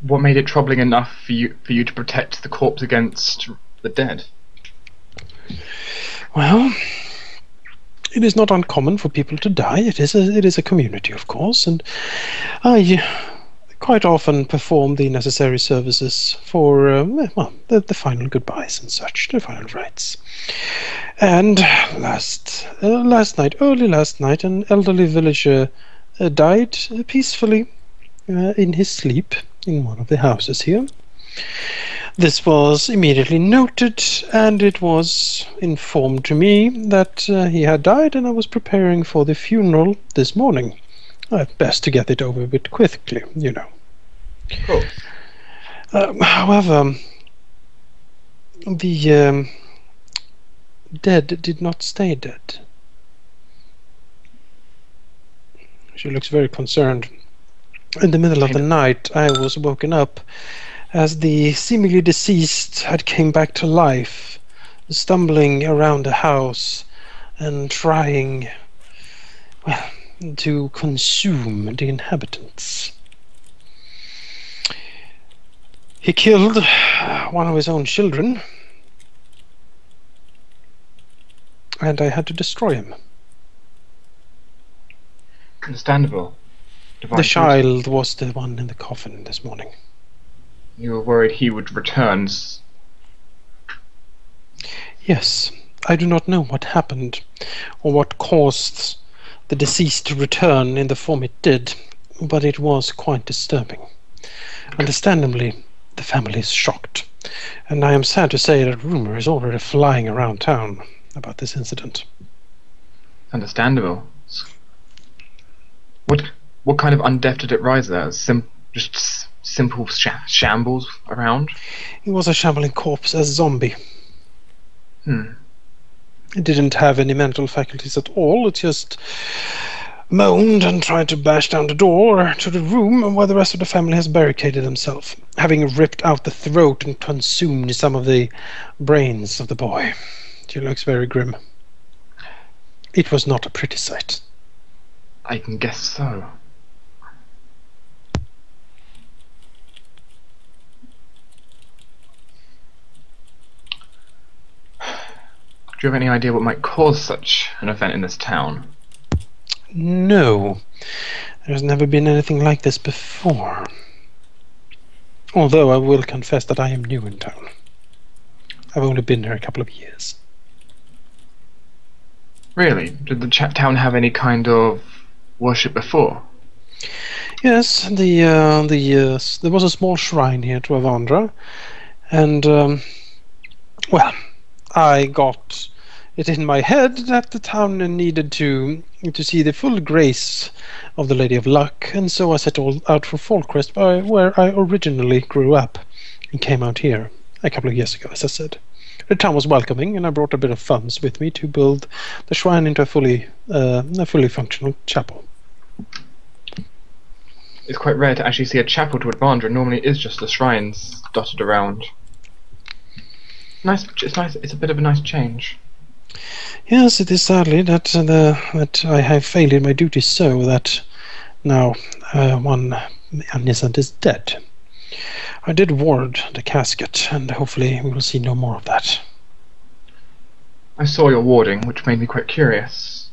What made it troubling enough for you to protect the corpse against the dead? Well, it is not uncommon for people to die. It is a community, of course, and I quite often perform the necessary services for the final goodbyes and such, the final rites. And early last night, an elderly villager died peacefully in his sleep in one of the houses here. This was immediately noted, and it was informed to me that he had died, and I was preparing for the funeral this morning. Best to get it over a bit quickly, you know. Cool. However, the dead did not stay dead. She looks very concerned. In the middle of the night, I was woken up as the seemingly deceased had came back to life, stumbling around the house and trying, well, to consume the inhabitants. He killed one of his own children, and I had to destroy him. Understandable. The child was the one in the coffin this morning. You were worried he would return. Yes, I do not know what happened or what caused the deceased to return in the form it did, but it was quite disturbing. Understandably, the family is shocked, and I am sad to say that rumor is already flying around town about this incident. Understandable. What kind of undeath did it rise there? Just simple shambles around? He was a shambling corpse, a zombie. Hmm. It didn't have any mental faculties at all. It just moaned and tried to bash down the door to the room where the rest of the family has barricaded themselves, having ripped out the throat and consumed some of the brains of the boy. She looks very grim. It was not a pretty sight. I can guess so. Do you have any idea what might cause such an event in this town? No. There's never been anything like this before. Although I will confess that I am new in town. I've only been here a couple of years. Really? Did the town have any kind of worship before? Yes, there was a small shrine here to Avandra, and well, I got it in my head that the town needed to see the full grace of the Lady of Luck, and so I set out for Fallcrest, where I originally grew up, and came out here a couple of years ago, as I said. The town was welcoming, and I brought a bit of funds with me to build the shrine into a fully functional chapel. It's quite rare to actually see a chapel to Advandra. Normally, it is just the shrines dotted around. Nice. It's nice. It's a bit of a nice change. Yes, it is sadly that I have failed in my duty so that now one Anisant is dead. I did ward the casket, and hopefully we will see no more of that. I saw your warding, which made me quite curious.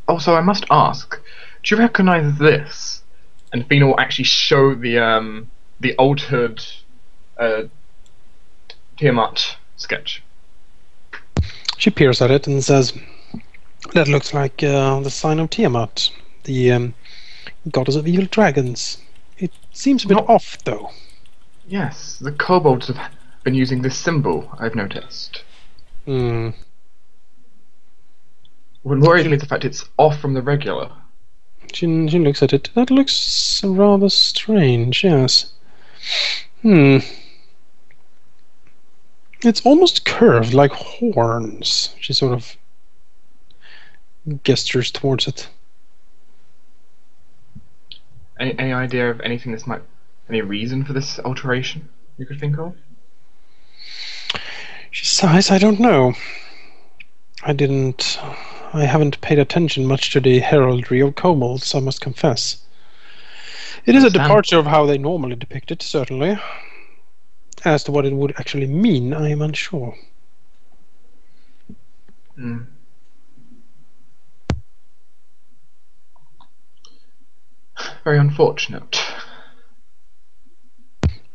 Also, I must ask, do you recognise this? And Thina will actually show the altered Tiamat sketch. She peers at it and says, "That looks like the sign of Tiamat, the goddess of evil dragons. It seems a bit off, though." Yes, the kobolds have been using this symbol, I've noticed. Hmm. What worries me is the fact it's off from the regular. She looks at it. That looks rather strange, yes. Hmm. It's almost curved, like horns. She sort of gestures towards it. Any idea of anything this might... Any reason for this alteration you could think of? She sighs. I don't know. I haven't paid attention much to the heraldry of kobolds, I must confess. It is a departure of how they normally depict it, certainly. As to what it would actually mean, I am unsure. Mm. Very unfortunate.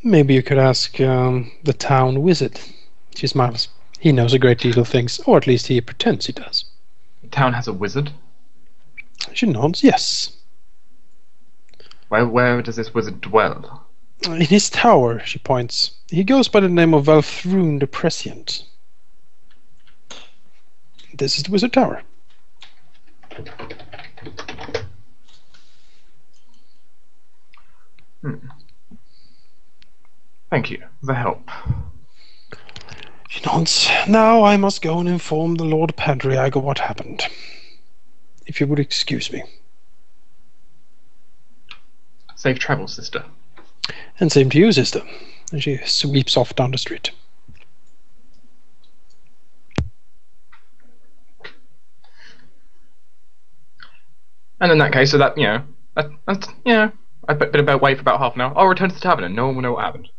Maybe you could ask the town wizard. She smiles. He knows a great deal of things, or at least he pretends he does. The town has a wizard? She nods, yes. Where does this wizard dwell? In his tower, she points. He goes by the name of Valthrun the Prescient. This is the wizard tower. Thank you for the help. She nods. Now I must go and inform the Lord Padriag of what happened. If you would excuse me. Safe travels, sister. And same to you, sister. And she sweeps off down the street. And in that case, so that, I've been away for about half an hour. I'll return to the tavern and no one will know what happened.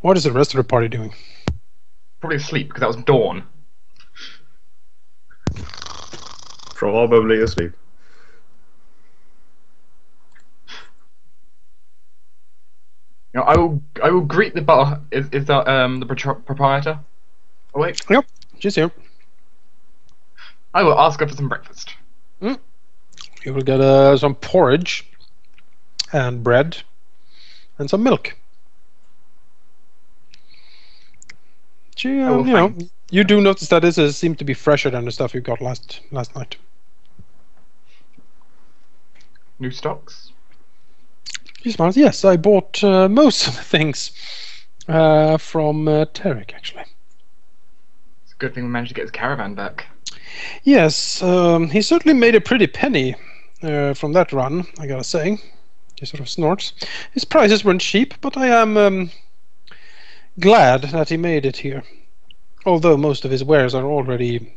What is the rest of the party doing? Probably asleep, because that was dawn. Probably asleep. I will greet the bar. Is that the proprietor? Oh wait. Yep, she's here. I will ask her for some breakfast. You will get some porridge and bread and some milk. She, you do notice that this seems to be fresher than the stuff you got last night. New stocks? She smiles. Yes, I bought most of the things from Tarek, actually. It's a good thing we managed to get his caravan back. Yes, he certainly made a pretty penny from that run, I gotta say. He sort of snorts. His prices weren't cheap, but I am glad that he made it here. Although most of his wares are already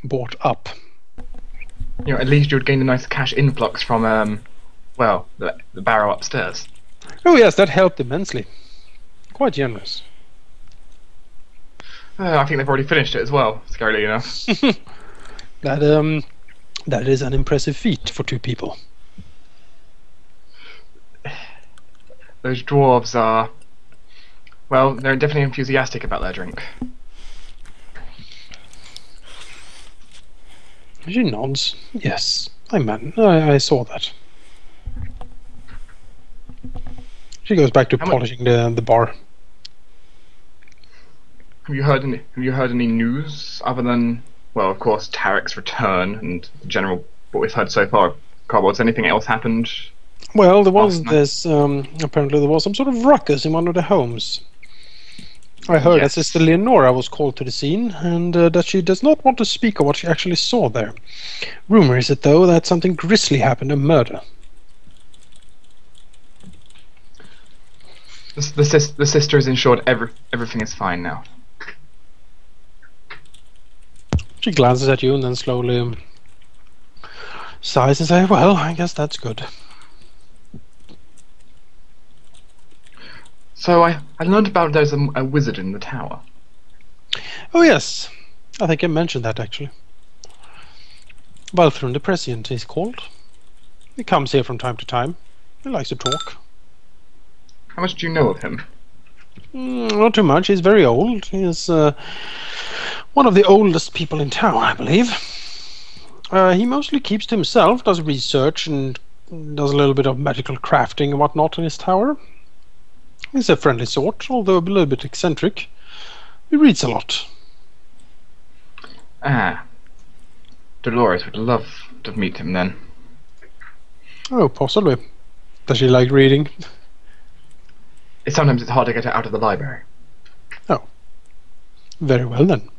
bought up. At least you would gain a nice cash influx from, the barrow upstairs. Oh yes, that helped immensely. Quite generous. I think they've already finished it as well, scarily enough. That is an impressive feat for two people. Those dwarves are... Well, they're definitely enthusiastic about their drink. She nods. Yes, I saw that. She goes back to polishing the bar. Have you heard any news other than, well, of course, Tarek's return and general what we've heard so far? Kobolds, anything else happened? Well, there was this. Apparently, there was some sort of ruckus in one of the homes. I heard that Sister Linora was called to the scene, and that she does not want to speak of what she actually saw there. Rumor is it, though, that something grisly happened, a murder. The sister is ensured everything is fine now. She glances at you and then slowly sighs and says, "Well, I guess that's good." So I learned about there's a wizard in the tower. Oh yes, I think I mentioned that actually. Valthrun the Prescient he's called. He comes here from time to time. He likes to talk. How much do you know of him? Not too much. He's very old. He's one of the oldest people in town, I believe. He mostly keeps to himself, does research and does a little bit of magical crafting and whatnot in his tower. He's a friendly sort, although a little bit eccentric. He reads a lot. Ah. Dolores would love to meet him then. Oh, possibly. Does she like reading? Sometimes it's hard to get her out of the library. Oh. Very well then.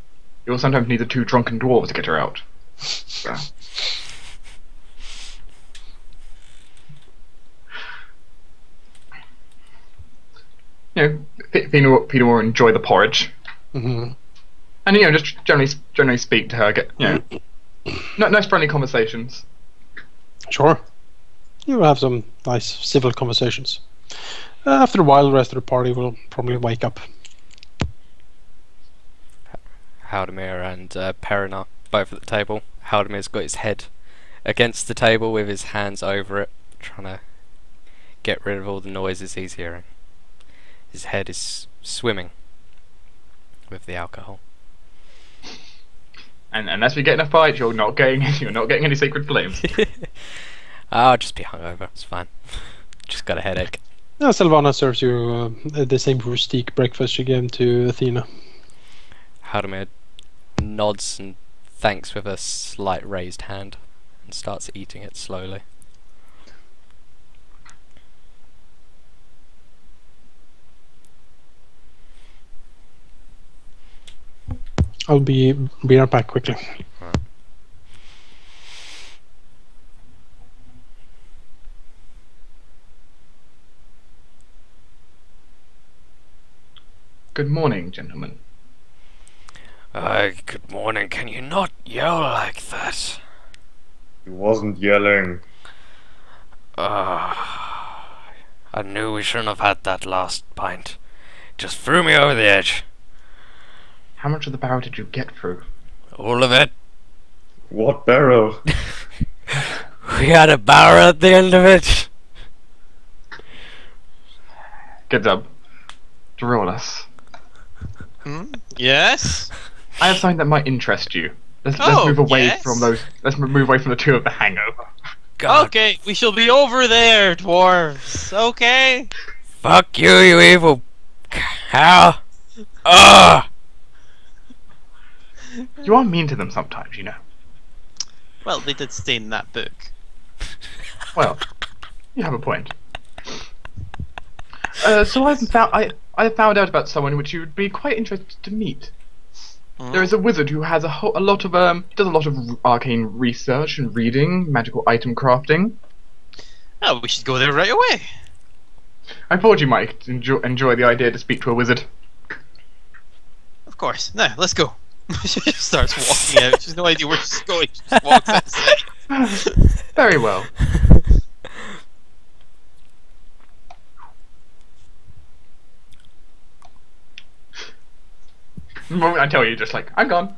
You'll sometimes need the two drunken dwarves to get her out. Thina will enjoy the porridge. Mm-hmm. And just generally speak to her, get nice friendly conversations. Sure. You have some nice civil conversations. After a while, the rest of the party will probably wake up. Halldamir and Peren are both at the table. Haldamir's got his head against the table with his hands over it, trying to get rid of all the noises he's hearing. His head is swimming with the alcohol. And unless we get in a fight, you're not getting any sacred flames. I'll just be hungover. It's fine. Just got a headache. Silvana serves you the same rustique breakfast she gave to Thina. Halldamir nods and thanks with a slight raised hand and starts eating it slowly. I'll be right back quickly. Right. Good morning, gentlemen. Good morning. Can you not yell like that? He wasn't yelling. I knew we shouldn't have had that last pint. Just threw me over the edge. How much of the barrel did you get through? All of it. What barrel? We had a barrel at the end of it. Good job. Dorolus. Yes? I have something that might interest you. Let's move away from those. Let's move away from the two of the hangover. God. Okay, we shall be over there, dwarves. Okay? Fuck you, you evil cow. Ugh. You are mean to them sometimes, you know. Well, they did stay in that book. Well, you have a point. So I found out about someone which you would be quite interested to meet. There is a wizard who has does a lot of arcane research and reading, magical item crafting. Oh, we should go there right away. I thought you might enjoy the idea to speak to a wizard. Of course. Now, let's go. She just starts walking out. She has no idea where she's going. She just walks outside. Very well. The moment I tell you, just like, I'm gone.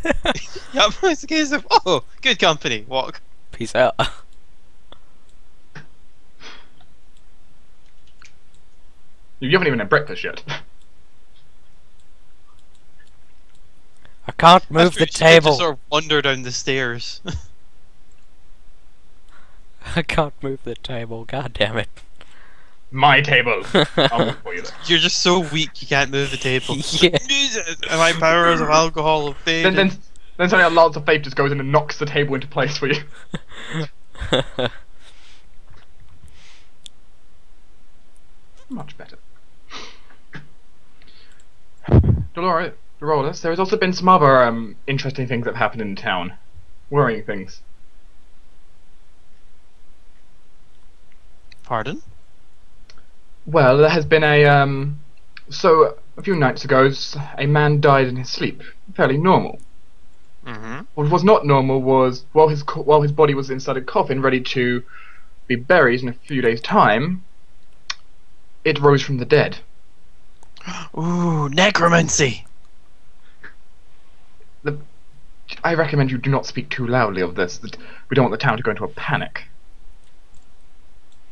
Yep, it's a case of, oh, good company. Walk. Peace out. You haven't even had breakfast yet. I can't move the She table. just sort of wander down the stairs. I can't move the table. God damn it. My table. I'll move for you then. You're just so weak you can't move the table. Yeah. Jesus! And my powers of alcohol have faded. Then suddenly a lance of faith just goes in and knocks the table into place for you. Much better. Dolores, there has also been some other interesting things that have happened in town. Worrying things. Pardon? Well, there has been so a few nights ago, a man died in his sleep. Fairly normal. Mm-hmm. What was not normal was while his body was inside a coffin, ready to be buried in a few days' time, it rose from the dead. Ooh, necromancy! I recommend you do not speak too loudly of this. That we don't want the town to go into a panic.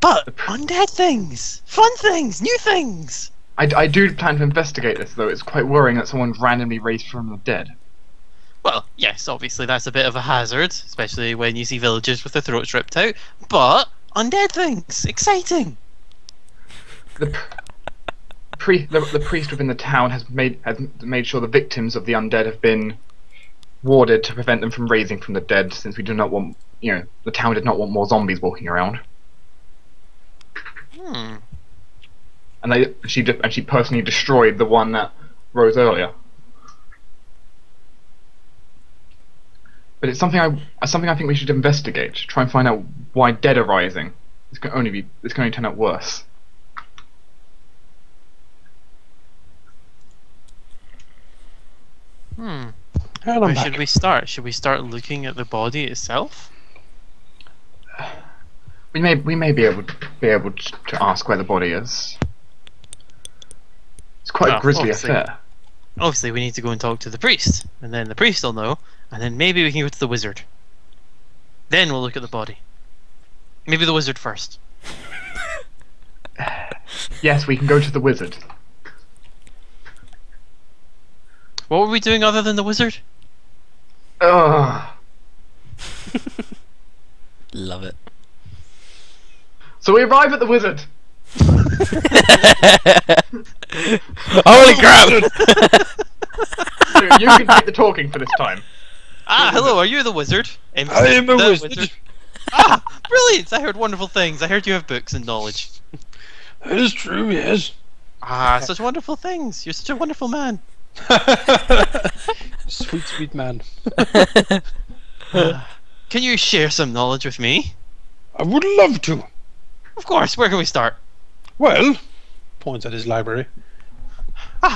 But undead things! Fun things! New things! I do plan to investigate this, though. It's quite worrying that someone randomly raised from the dead. Well, yes, obviously that's a bit of a hazard, especially when you see villagers with their throats ripped out. But undead things! Exciting! The priest within the town has made sure the victims of the undead have been warded to prevent them from raising from the dead, since we do not want, the town did not want more zombies walking around. And she personally destroyed the one that rose earlier. But it's something I think we should investigate. Try and find out why dead are rising. It's going to only turn out worse. Where should we start? Should we start looking at the body itself? we may be able to ask where the body is. It's quite a grisly affair. Obviously, we need to go and talk to the priest, and then the priest will know, and then maybe we can go to the wizard. Then we'll look at the body. Maybe the wizard first. Yes, we can go to the wizard. What were we doing other than the wizard? Ugh. Love it. So we arrive at the wizard. Holy crap! You can take the talking for this time. Hello, are you the wizard? I am a wizard. Brilliant! I heard wonderful things. I heard you have books and knowledge. That is true, yes. Such wonderful things. You're such a wonderful man. Sweet, sweet man. Can you share some knowledge with me? I would love to. Of course, where can we start? Well, points at his library.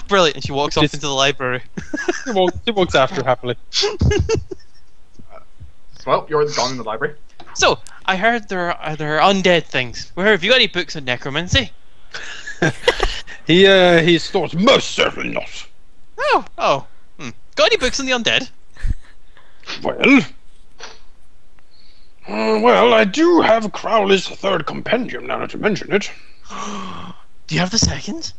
Brilliant. And she walks off into the library. He walks after happily. Well, you're gone in the library. So, I heard there are undead things. Where have you got any books on necromancy? He's thought most certainly not. Oh. Got any books on the undead? Well, I do have Crowley's third compendium, now that you mention it. Do you have the second?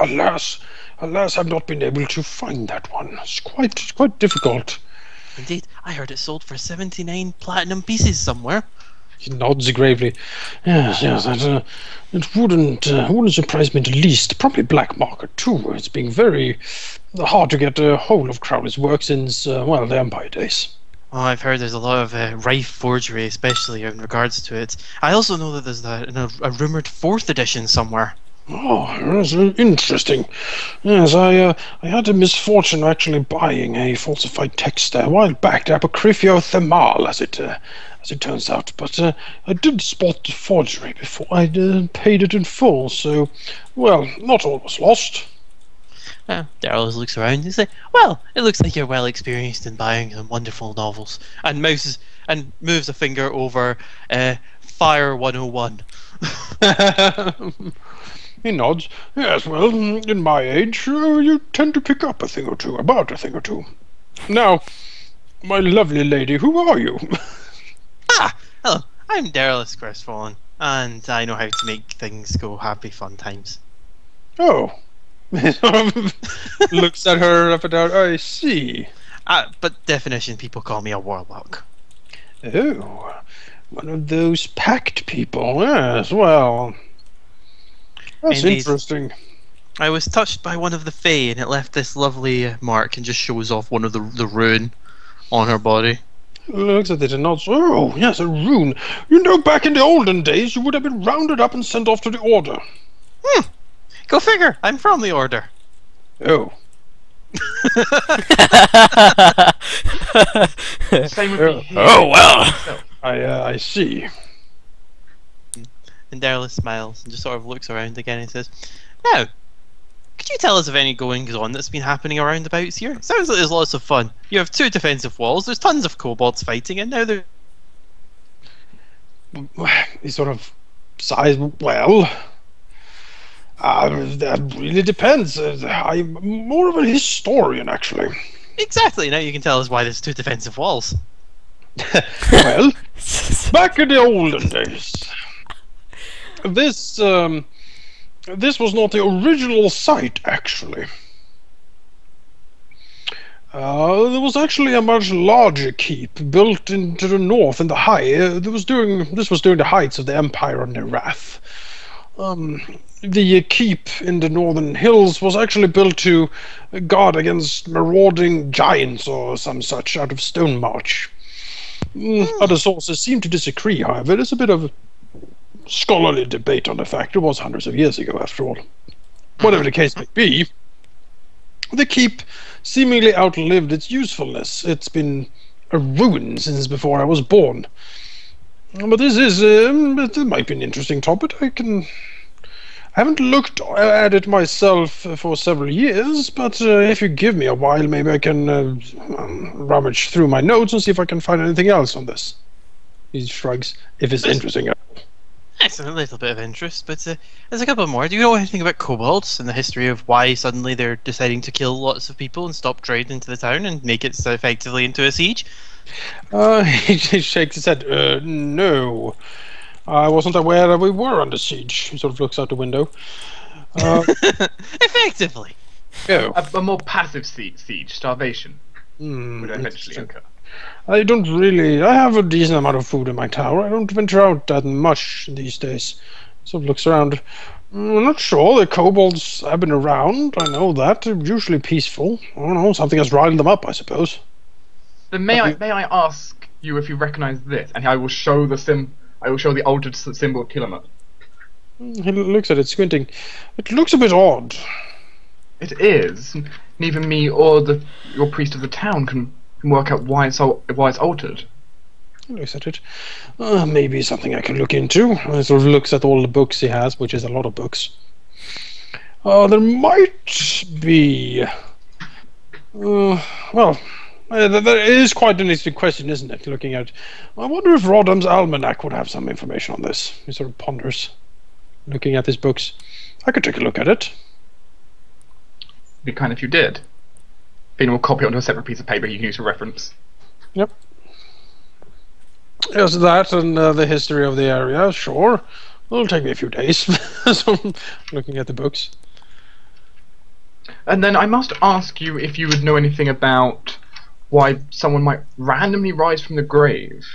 Alas, I've not been able to find that one. It's quite difficult. Indeed, I heard it sold for 79 platinum pieces somewhere. He nods gravely. Yes, it wouldn't surprise me in the least. Probably black market too. It's been very hard to get a hold of Crowley's work since, the Empire days. Oh, I've heard there's a lot of rife forgery, especially in regards to it. I also know that there's a rumoured 4th edition somewhere. Oh, that's interesting. Yes, I had the misfortune of actually buying a falsified text a while back, the Apocryphio Themal, as it turns out. But I did spot the forgery before I paid it in full, so, not all was lost. Daryl looks around and says, "Well, it looks like you're well experienced in buying some wonderful novels." And moves a finger over Fire 101. He nods. Yes, well, in my age, you tend to pick up about a thing or two. Now, my lovely lady, who are you? Hello, I'm Darylus Crestfallen, and I know how to make things go happy fun times. Oh. Looks at her up and down. I see. But definition, people call me a warlock. Oh, one of those packed people. Yes, well, that's Indeed. interesting. I was touched by one of the Fae, and it left this lovely mark, and just shows off one of the rune on her body. Looks at it and nods. Oh, yes, a rune. You know, back in the olden days, you would have been rounded up and sent off to the Order. Go figure. I'm from the Order. Oh. Same with me here. Oh well. I see. And Darla smiles and just sort of looks around again and says, "Now, could you tell us of any goings on that's been happening around abouts here? Sounds like there's lots of fun. You have 2 defensive walls, there's tons of kobolds fighting, and now they're..." He sort of sighs. Well, that really depends. I'm more of a historian, actually. Exactly, now you can tell us why there's 2 defensive walls. Well, back in the olden days, this was not the original site, actually. There was actually a much larger keep built into the north in the this was during the heights of the Empire on their wrath. The keep in the northern hills was actually built to guard against marauding giants or some such out of Stonemarch. Other sources seem to disagree, however. There's a bit of scholarly debate on the fact. It was hundreds of years ago, after all. Whatever the case may be, the keep seemingly outlived its usefulness. It's been a ruin since before I was born. But this is, it might be an interesting topic. I haven't looked at it myself for several years, but if you give me a while, maybe I can rummage through my notes and see if I can find anything else on this. He shrugs. If it's interesting. It's a little bit of interest, but there's a couple more. Do you know anything about kobolds and the history of why suddenly they're deciding to kill lots of people and stop trade into the town and make it so effectively into a siege? He shakes his head. No. I wasn't aware that we were under siege. He sort of looks out the window. Effectively. Oh. A more passive siege, starvation, would eventually occur. I have a decent amount of food in my tower. I don't venture out that much these days. Sort of looks around. I'm not sure. The kobolds have been around. I know that. They're usually peaceful. I don't know. Something has riled them up, I suppose. Then may I ask you if you recognise this, and I will show the altered symbol of Tillamook. He looks at it, squinting. It looks a bit odd. It is. Neither me or your priest of the town can work out why it's altered. He looks at it. Maybe something I can look into. He sort of looks at all the books he has, which is a lot of books. There might be... there is quite an interesting question, isn't it? Looking at... I wonder if Rodham's Almanac would have some information on this. He sort of ponders, looking at his books. I could take a look at it. It'd be kind if you did. Thina will copy it onto a separate piece of paper you can use for reference. Yep. Yes, that and the history of the area, sure. It'll take me a few days. So I'm looking at the books. And then I must ask you if you would know anything about why someone might randomly rise from the grave.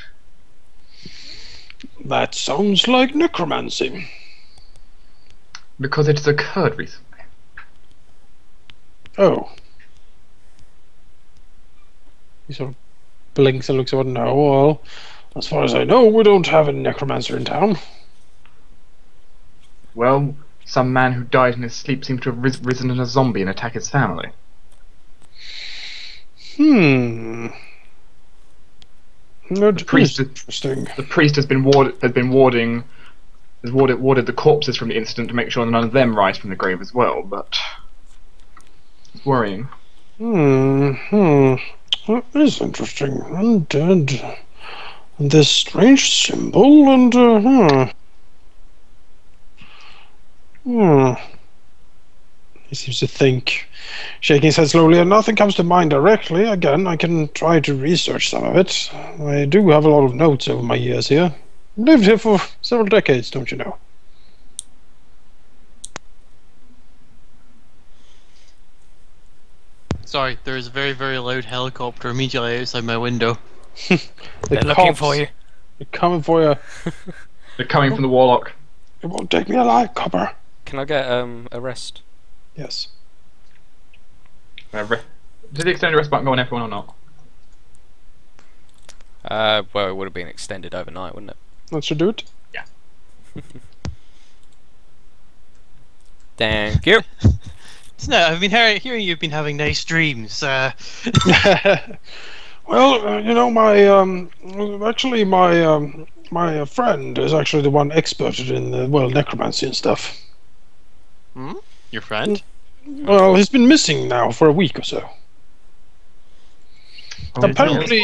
That sounds like necromancy. Because it has occurred recently. Oh. He sort of blinks and looks over. No, well, as far as I know, we don't have a necromancer in town. Well, some man who died in his sleep seems to have risen as a zombie and attack his family. That Interesting. The priest has been warded the corpses from the incident to make sure none of them rise from the grave as well, but it's worrying. That is interesting. Undead. And this strange symbol and He seems to think, shaking his head slowly, and nothing comes to mind directly. Again, I can try to research some of it. I do have a lot of notes over my years here. Lived here for several decades, don't you know? Sorry, there is a very, very loud helicopter immediately outside my window. They're looking for you. They're coming for you. They're coming from the warlock. It won't take me alive, copper. Can I get a rest? Yes. Did the extended rest button go on everyone or not? Well, it would have been extended overnight, wouldn't it? That should do it. Yeah. Thank you. So, no, I've been hearing you've been having nice dreams. Well, you know, my friend is actually the one experted in necromancy and stuff. Hmm? Your friend? Well, he's been missing now for a week or so. Oh, Apparently,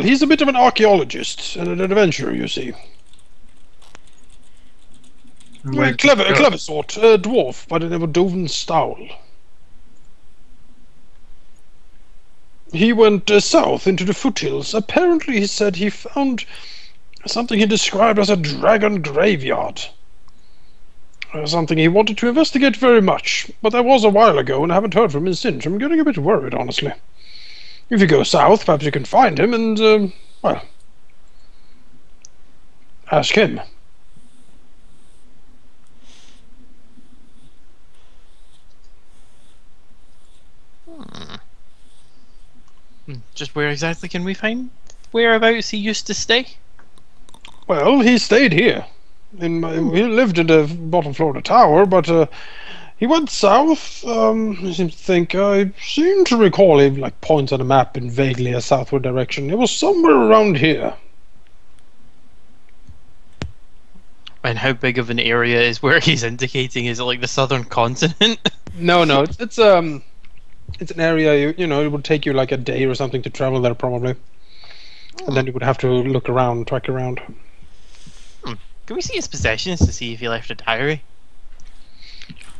he's a bit of an archaeologist and an adventurer, you see. A clever sort, a dwarf by the name of Doven Stowl. He went south into the foothills. Apparently, he said he found something he described as a dragon graveyard. Something he wanted to investigate very much, but that was a while ago and I haven't heard from him since. I'm getting a bit worried, honestly. If you go south, perhaps you can find him and, ask him. Just where exactly can we find whereabouts he used to stay? Well, he stayed here. He lived in the bottom floor of the tower, but he went south. He seems to think. I seem to recall he points on a map in vaguely a southward direction. It was somewhere around here. And how big of an area is where he's indicating? Is it like the southern continent? No, it's an area. You know, it would take you like a day or something to travel there, probably. And then you would have to look around, track around. Can we see his possessions to see if he left a diary?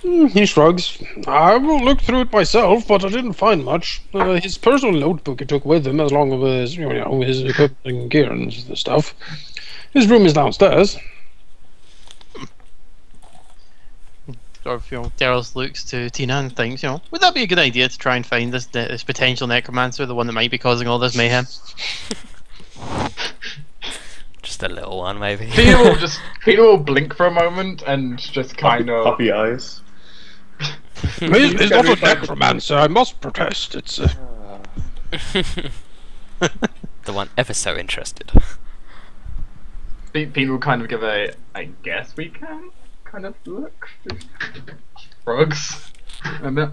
He shrugs. I will look through it myself, but I didn't find much. His personal notebook he took with him, along with his, his equipment and gear and stuff. His room is downstairs. Sort of, Daryl looks to Tina and thinks, would that be a good idea to try and find this potential necromancer, the one that might be causing all this mayhem? Just a little one, maybe. Peter will blink for a moment and just kind of puppy eyes. He's not a necromancer. I must protest. It's The one ever so interested. Peter will kind of give a I guess we can kind of look. Frogs. And then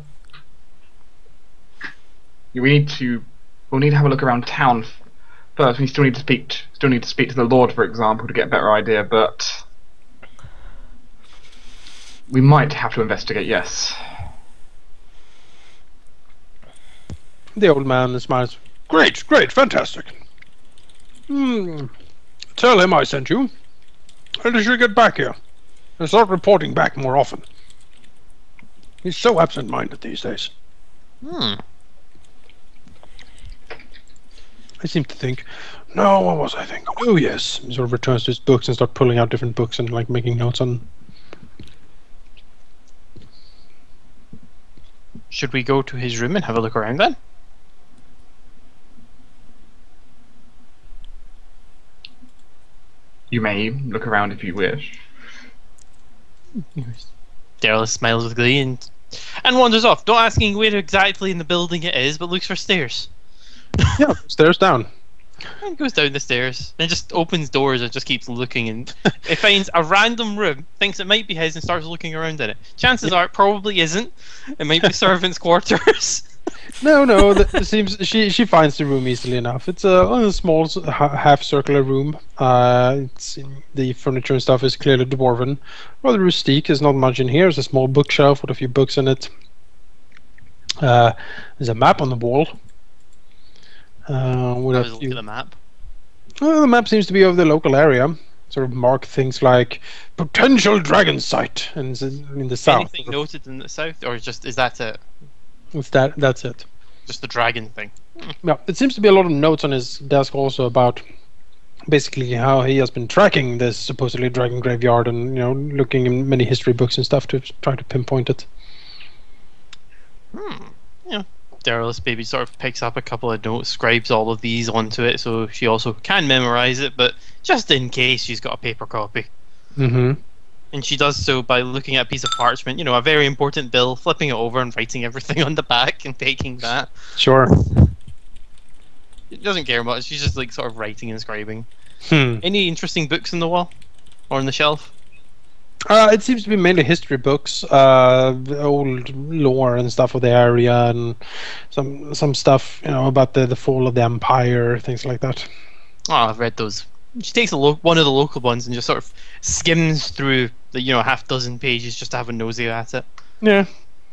we'll need to have a look around town first. We still need to speak to the Lord, for example, to get a better idea, but we might have to investigate, yes. The old man smiles. Great, fantastic. Tell him I sent you. And he should get back here. And start reporting back more often. He's so absent-minded these days. I seem to think, no, what was I thinking? Oh yes. He sort of returns to his books and start pulling out different books and like making notes on. Should we go to his room and have a look around then? You may look around if you wish. Daryl smiles with glee and wanders off, not asking where exactly in the building it is, but looks for stairs. Yeah, stairs down. And goes down the stairs, and just opens doors and just keeps looking, and it finds a random room, thinks it might be his, and starts looking around in it. Chances are it probably isn't. It might be servants' quarters. No, it seems she finds the room easily enough. It's a small half-circular room. The furniture and stuff is clearly dwarven, rather rustique. There's not much in here. There's a small bookshelf with a few books in it. There's a map on the wall. Look at the map. Well, the map seems to be of the local area. Sort of mark things like potential dragon site in the south. Anything noted in the south, or is that it? That's it. Just the dragon thing. Yeah, it seems to be a lot of notes on his desk also about basically how he has been tracking this supposedly dragon graveyard and looking in many history books and stuff to try to pinpoint it. Daryl's baby sort of picks up a couple of notes, scribes all of these onto it so she also can memorize it, but just in case she's got a paper copy. Mm-hmm. And she does so by looking at a piece of parchment, a very important bill, flipping it over and writing everything on the back and taking that. Sure. She doesn't care much, she's just sort of writing and scribing. Hmm. Any interesting books on the wall? Or on the shelf? It seems to be mainly history books, old lore and stuff of the area, and some stuff, about the fall of the empire, things like that. Oh, I've read those. She takes one of the local ones and just sort of skims through the half dozen pages just to have a nosy at it. Yeah,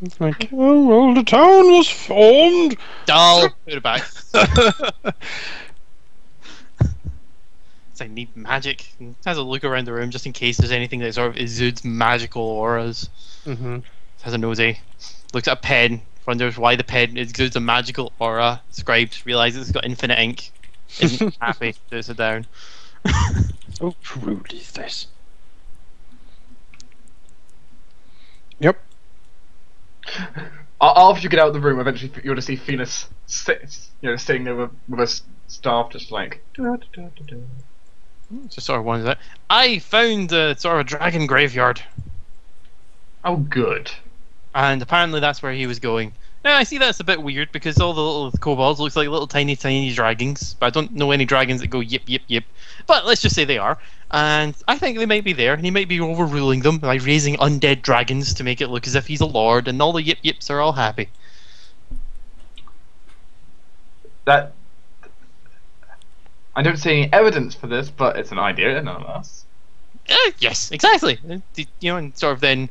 it's like, oh well, the town was formed. Dull. Put it back. I need magic. And has a look around the room just in case there's anything that sort of exudes magical auras. Mm-hmm. Has a nosy. Looks at a pen. Wonders why the pen exudes a magical aura. Scribes. Realizes it's got infinite ink. Isn't happy. Puts it down. So crude these days. Yep. After you get out of the room, eventually you'll just see Phoenix sitting there with a staff, just like. Just sort of wonders that. I found sort of a dragon graveyard. Oh, good. And apparently that's where he was going. Now I see that's a bit weird because all the little kobolds looks like little tiny dragons, but I don't know any dragons that go yip yip yip. But let's just say they are, and I think they might be there, and he might be overruling them by raising undead dragons to make it look as if he's a lord, and all the yip yips are all happy. That I don't see any evidence for this, but it's an idea nonetheless. Yes, exactly. And sort of then,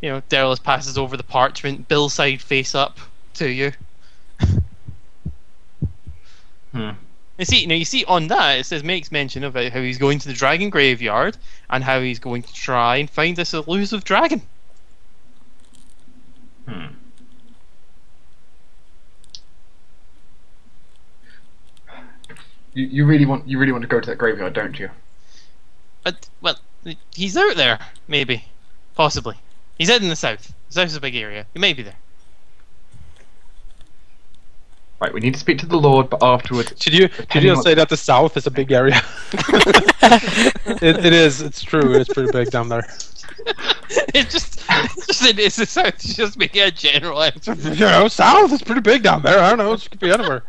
Daryl passes over the parchment, bill side face up to you. And see, you see on that it says makes mention of how he's going to the dragon graveyard and how he's going to try and find this elusive dragon. You really want to go to that graveyard, don't you? Well, he's out there, maybe, possibly. He's out in the south. The south's a big area. He may be there. Right, we need to speak to the Lord, but afterwards. Should you say that the south is a big area? it is. It's true. It's pretty big down there. It's the south. It's just making a general answer. You know, south is pretty big down there. I don't know. It could be anywhere.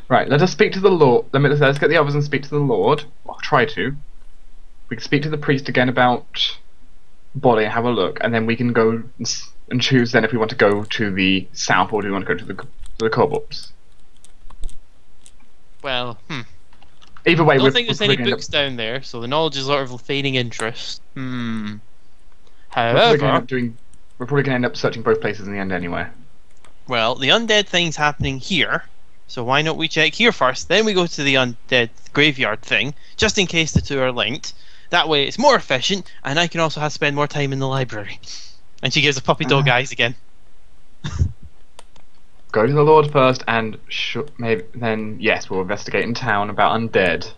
Right, let us speak to the Lord. Let's get the others and speak to the Lord. I'll try to. We can speak to the priest again about body and have a look, and then we can go and choose then if we want to go to the south or do we want to go to the kobolds. Well, Either way, I don't we're think there's probably any gonna books down there, so the knowledge is sort of fading interest. we're probably gonna However, we're probably going to end up searching both places in the end anyway. well, the undead thing's happening here, so why not we check here first, then we go to the undead graveyard thing, just in case the two are linked. That way it's more efficient, and I can also have to spend more time in the library. And she gives a puppy dog eyes again. Go to the Lord first, and maybe then yes, we'll investigate in town about undead.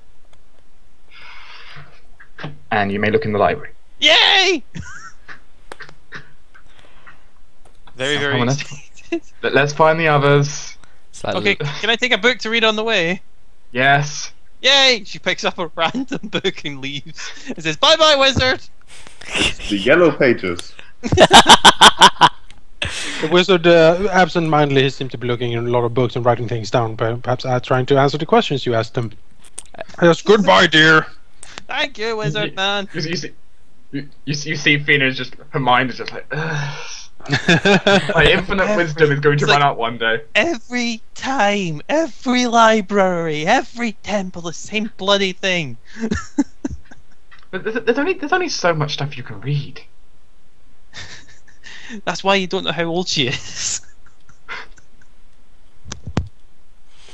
And you may look in the library. Yay! Very, So, very come on, excited. Let's find the others. It's like Okay, can I take a book to read on the way? Yes. Yay! She picks up a random book and leaves. It says, "Bye bye, wizard!" The yellow pages. The wizard absent-mindedly seemed to be looking in a lot of books and writing things down, perhaps trying to answer the questions you asked him. Yes, goodbye, dear. Thank you, wizard man. You see Thina's just, her mind is just like, ugh. My infinite wisdom is going to It's run like- out one day. Every time, every library, every temple, the same bloody thing. But there's only so much stuff you can read. That's why you don't know how old she is.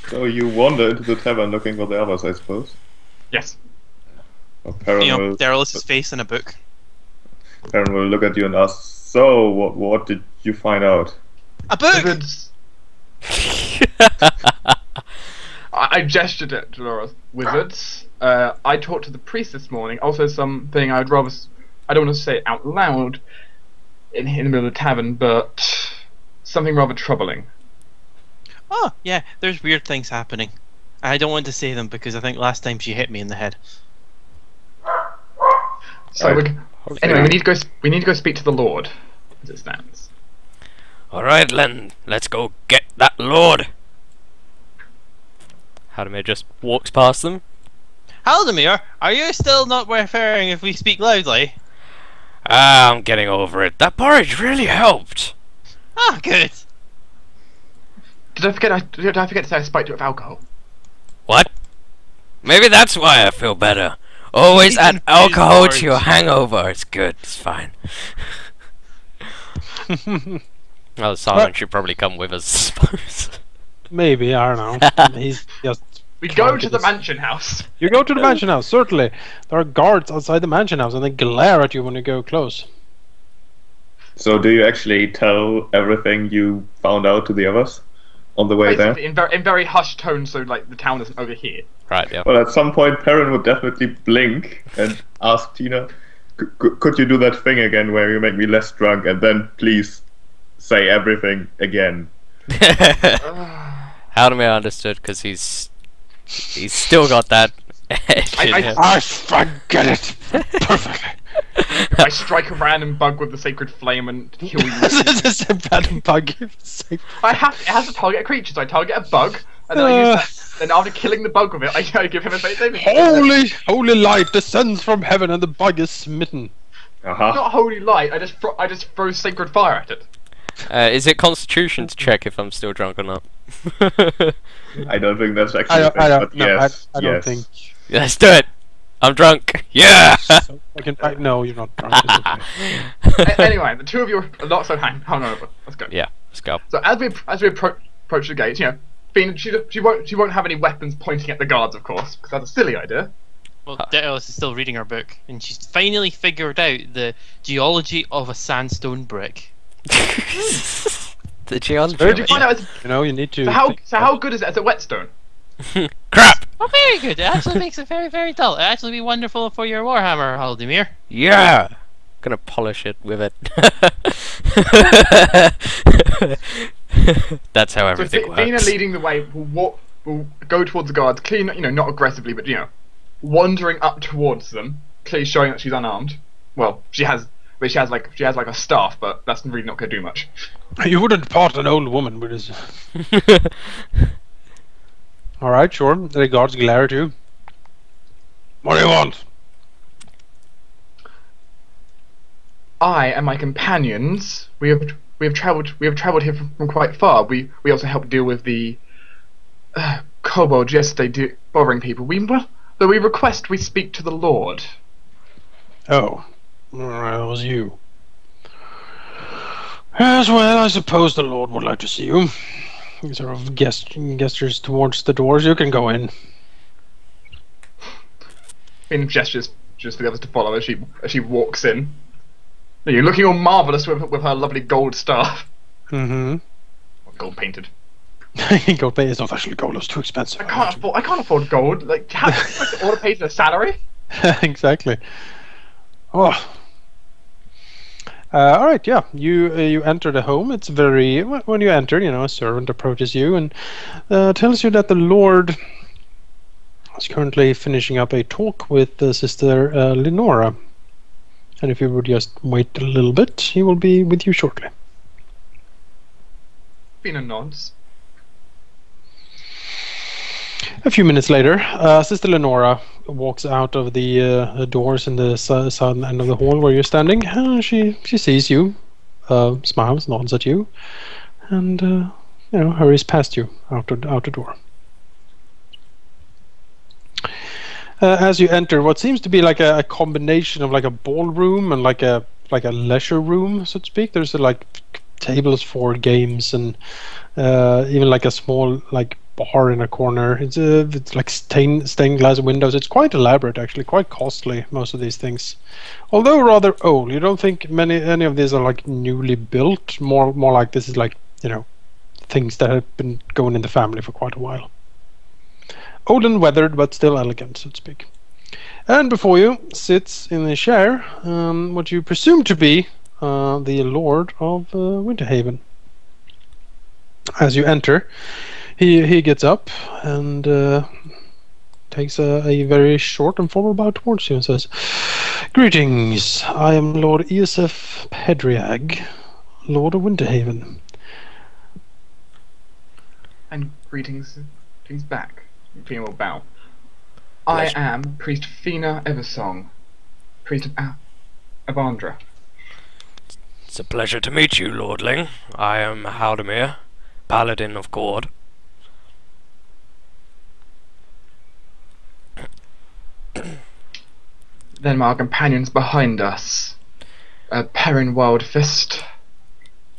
So you wander into the tavern looking for the others, I suppose. Yes. Well, Peren You know, will, Daryl's face in a book. Peren will look at you and ask, "So, what did you find out?" A book! Wizards. I gestured at Dolores. Wizards. I talked to the priest this morning. Also, something I don't want to say it out loud in the middle of the tavern, but something rather troubling. Oh, yeah, there's weird things happening. I don't want to say them because I think last time she hit me in the head. So Right. anyway, we need to go speak to the Lord, as it stands. alright, Len, let's go get that lord. Halldamir just walks past them. Halldamir, are you still not preferring if we speak loudly? Ah, I'm getting over it. That porridge really helped. Ah, good. Did I forget to say I spiked it with alcohol? What? Maybe that's why I feel better. Always He's add confused, alcohol George. to your hangover. It's good. It's fine. Well, Simon should probably come with us, I suppose. Maybe, I don't know. He's just... We go to the mansion house. You go to the mansion house, certainly. There are guards outside the mansion house and they glare at you when you go close. So do you actually tell everything you found out to the others on the way there? Basically, in very hushed tones, so like the town isn't overhear. Right, yeah. Well, at some point, Peren would definitely blink and ask Thina, "Could you do that thing again where you make me less drunk, and then please say everything again?" Halldamir understood because he's still got that edge in him. I forget it perfectly. I strike a random bug with the sacred flame and heal you. This is a random bug. It has to target a creature, so I target a bug, and then I use that. Then after killing the bug with it, I give him a saving. Holy light descends from heaven and the bug is smitten. Aha. Not holy light. I just throw sacred fire at it. Is it Constitution to check if I'm still drunk or not? I don't think that's actually a thing, but yes, I don't yes. think. Let's do it. I'm drunk. Yeah. So, no, you're not drunk. It's okay. Anyway, the two of you are not so hungover. Let's go. Yeah. Let's go. So as we approach the gates, she won't have any weapons pointing at the guards, of course, because that's a silly idea. Well, Daedalus is still reading her book, and she's finally figured out the geology of a sandstone brick. The geology. Did you find out? You need to. So how good is it as a whetstone? Crap! Oh, very good. It actually makes it very, very dull. It'll actually be wonderful for your Warhammer, Halldamir. Yeah! Gonna polish it with it. That's how everything So works. Thina leading the way will go towards the guards, clearly, not aggressively, but wandering up towards them, clearly showing that she's unarmed. Well, she has like a staff, but that's really not going to do much. You wouldn't part an old woman with his. All right, sure. The guards glare at you. What do you want? I and my companions, we have travelled here from quite far. We also helped deal with the kobolds yesterday, bothering people. We request we speak to the Lord. Oh, that was you. As well, I suppose the Lord would like to see you. He sort of gestures towards the doors. You can go in. Finn gestures just for the others to follow as she walks in. You're looking all marvellous with her lovely gold staff. Mm-hmm. Gold painted. Gold pay is not actually gold. It's too expensive. I can't afford gold. Like, how to order pays a salary? Exactly. Oh. All right. Yeah. You enter the home. It's very. When you enter, a servant approaches you and tells you that the Lord is currently finishing up a talk with Sister Linora. And if you would just wait a little bit, he will be with you shortly. Fina nods. A few minutes later, Sister Linora walks out of the doors in the southern end of the hall where you're standing. She sees you, smiles, nods at you, and hurries past you out the door. As you enter what seems to be like a combination of like a ballroom and like a leisure room, so to speak. There's like tables for games and even like a small like bar in a corner. It's like stained glass windows. It's quite elaborate, actually, quite costly, most of these things, although rather old. You don't think any of these are like newly built. More like this is like things that have been going in the family for quite a while. Old and weathered, but still elegant, so to speak. And before you sits in a chair what you presume to be the Lord of Winterhaven. As you enter, he gets up and takes a very short and formal bow towards you and says, "Greetings, I am Lord Iosef Pedriag, Lord of Winterhaven." And greetings back. Fina will bow. I am Priest Thina Eversong, priest of Avandra. It's a pleasure to meet you, Lordling. I am Halldamir, Paladin of Gord. Then my companions behind us, Peren Wildfist,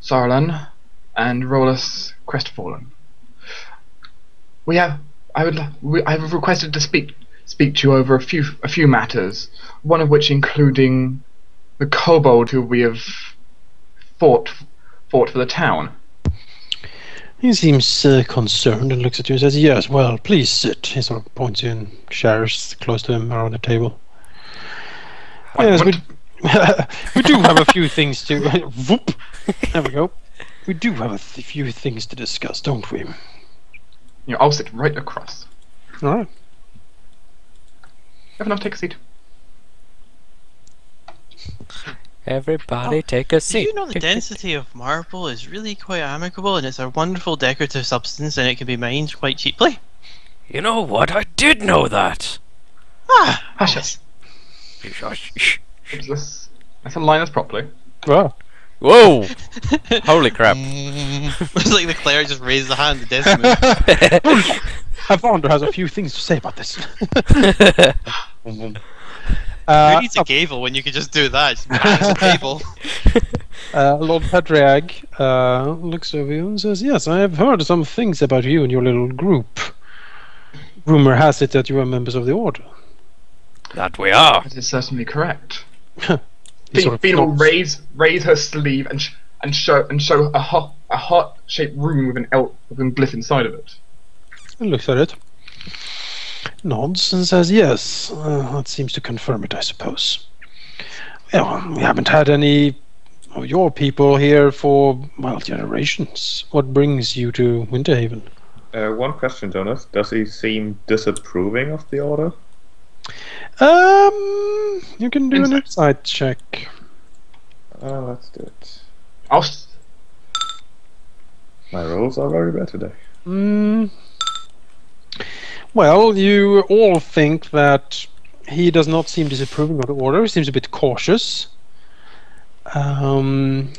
Sarlan, and Rolus Crestfallen. I have requested to speak to you over a few matters. One of which including the kobold who we have fought for the town. He seems concerned and looks at you and says, "Yes, well, please sit." He sort of points you in chairs close to him around the table. Yes, we do have a few things to. Whoop! There we go. We do have a few things to discuss, don't we? I'll sit right across. All right. Have enough, take a seat. Everybody take a seat. Do you know the density of marble is really quite amicable, and it's a wonderful decorative substance, and it can be mined quite cheaply? You know what? I did know that. Hush us. Let's align us properly. Wow. Whoa! Holy crap. It's like the cleric just raised the hand to Desmond. Avandra has a few things to say about this. Who needs a gavel when you can just do that? Just mash the table. Lord Patriarch looks over you and says, "Yes, I have heard some things about you and your little group. Rumor has it that you are members of the Order." That we are. That is certainly correct. He sort of Thina will nods. raise her sleeve and show a heart-shaped room with an glyph inside of it. He looks at it, nods, and says, "Yes, that seems to confirm it, I suppose. Well, we haven't had any of your people here for, well, generations. What brings you to Winterhaven?" One question, Jonas. Does he seem disapproving of the order? You can do an insight check. Let's do it. I'll My rolls are very bad today. Well, you all think that he does not seem disapproving of the Order. He seems a bit cautious. Not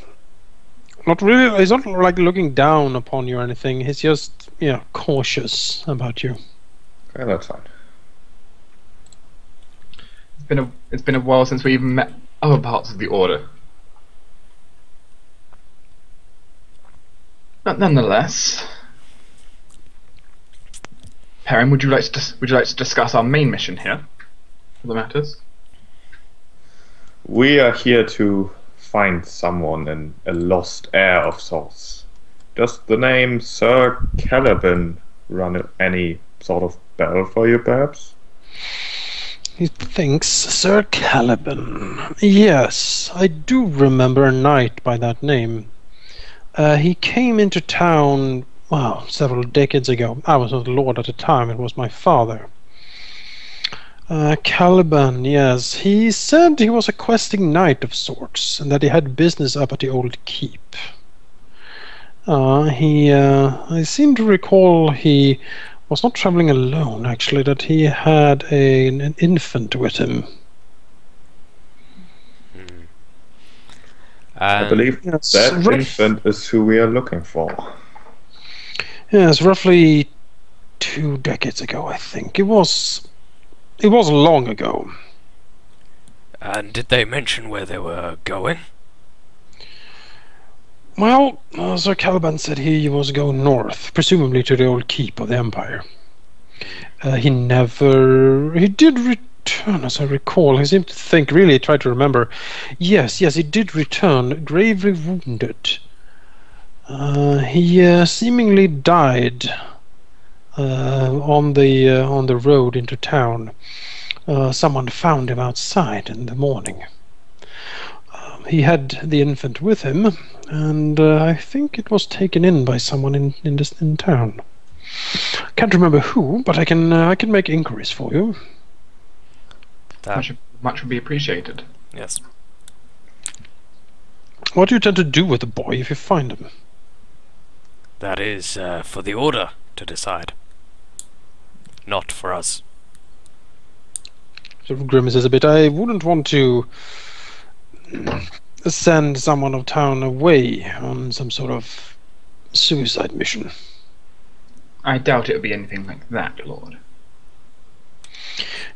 really. He's not like looking down upon you or anything. He's just, cautious about you. Okay, that's fine. It's been a while since we even met other parts of the Order. But nonetheless, Peren, would you like to discuss our main mission here? For the matters. We are here to find someone in a lost heir of sorts. Does the name Sir Caliban run any sort of bell for you, perhaps? He thinks Sir Caliban. Yes, I do remember a knight by that name. He came into town, well, several decades ago. I was not lord at the time, it was my father. Caliban, yes. He said he was a questing knight of sorts, and that he had business up at the old keep. I seem to recall he was not traveling alone, actually, that he had an infant with him. I believe Yes, that infant is who we are looking for. Yes, roughly 2 decades ago, I think. It was long ago. And did they mention where they were going? Well, Sir Caliban said he was going north, presumably to the old keep of the Empire. He did return, as I recall. He seemed to think, really tried to remember. Yes, he did return, gravely wounded. He seemingly died on the road into town. Someone found him outside in the morning. He had the infant with him, and I think it was taken in by someone in town. Can't remember who, but I can make inquiries for you. That, Much would be appreciated. yes. What do you tend to do with the boy if you find him? That is for the Order to decide. Not for us. Sort of grimaces a bit. I wouldn't want to send someone of town away on some sort of suicide mission. I doubt it would be anything like that, Lord.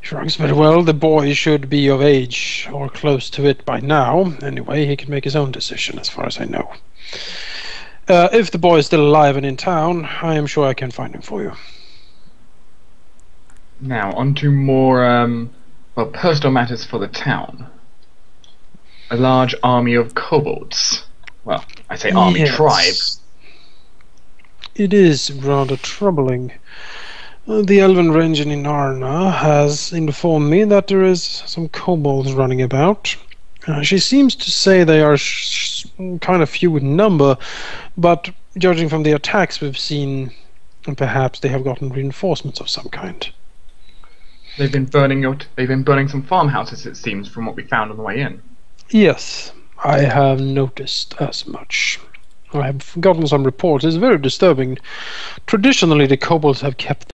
Shrugs very well. The boy should be of age or close to it by now. Anyway, he can make his own decision, as far as I know. If the boy is still alive and in town, I am sure I can find him for you. Now, on to more, personal matters for the town. A large army of kobolds. Well, I say army, Yes. tribe. It is rather troubling. The Elven Ranger in Arna has informed me that there is some kobolds running about. She seems to say they are kind of few in number, but judging from the attacks we've seen, perhaps they have gotten reinforcements of some kind. They've been burning some farmhouses, it seems, from what we found on the way in. Yes, I have noticed as much. I have gotten some reports. It's very disturbing. Traditionally, the kobolds have kept